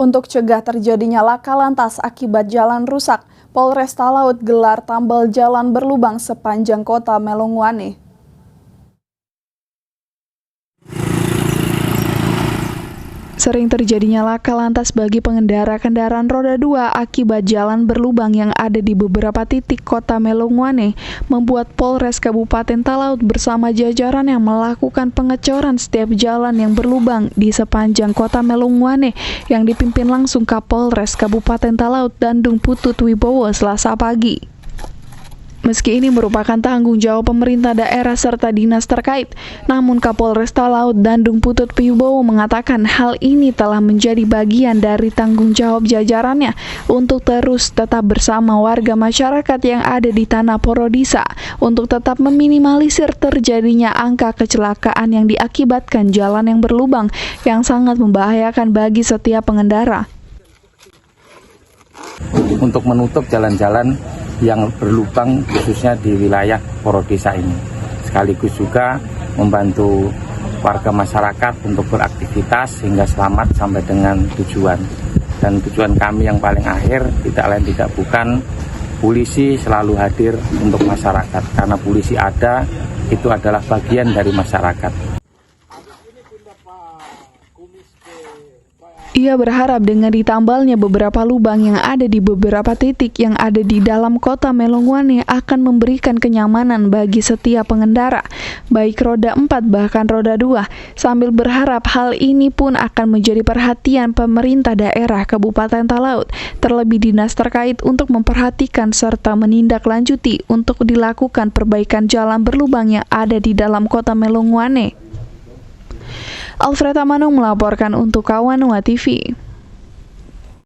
Untuk cegah terjadinya laka lantas akibat jalan rusak, Polres Talaut gelar tambal jalan berlubang sepanjang kota Melongwane. Sering terjadinya laka lantas bagi pengendara kendaraan roda 2 akibat jalan berlubang yang ada di beberapa titik kota Melongwane, membuat Polres Kabupaten Talaut bersama jajaran yang melakukan pengecoran setiap jalan yang berlubang di sepanjang kota Melongwane yang dipimpin langsung Kapolres Kabupaten Talaut Dandung Putut Wibowo Selasa pagi. Meski ini merupakan tanggung jawab pemerintah daerah serta dinas terkait, namun Kapolres Talaut Dandung Putut Wibowo mengatakan hal ini telah menjadi bagian dari tanggung jawab jajarannya untuk terus tetap bersama warga masyarakat yang ada di Tanah Porodisa untuk tetap meminimalisir terjadinya angka kecelakaan yang diakibatkan jalan yang berlubang yang sangat membahayakan bagi setiap pengendara. Untuk menutup jalan-jalan yang berlubang khususnya di wilayah Porodisa ini, sekaligus juga membantu warga masyarakat untuk beraktivitas hingga selamat sampai dengan tujuan. Dan tujuan kami yang paling akhir tidak lain tidak bukan polisi selalu hadir untuk masyarakat, karena polisi ada, itu adalah bagian dari masyarakat. Ia berharap dengan ditambalnya beberapa lubang yang ada di beberapa titik yang ada di dalam kota Melongwane akan memberikan kenyamanan bagi setiap pengendara, baik roda 4 bahkan roda 2, sambil berharap hal ini pun akan menjadi perhatian pemerintah daerah Kabupaten Talaut, terlebih dinas terkait untuk memperhatikan serta menindaklanjuti untuk dilakukan perbaikan jalan berlubang yang ada di dalam kota Melongwane. Alfred Amanung melaporkan untuk Kawanua TV.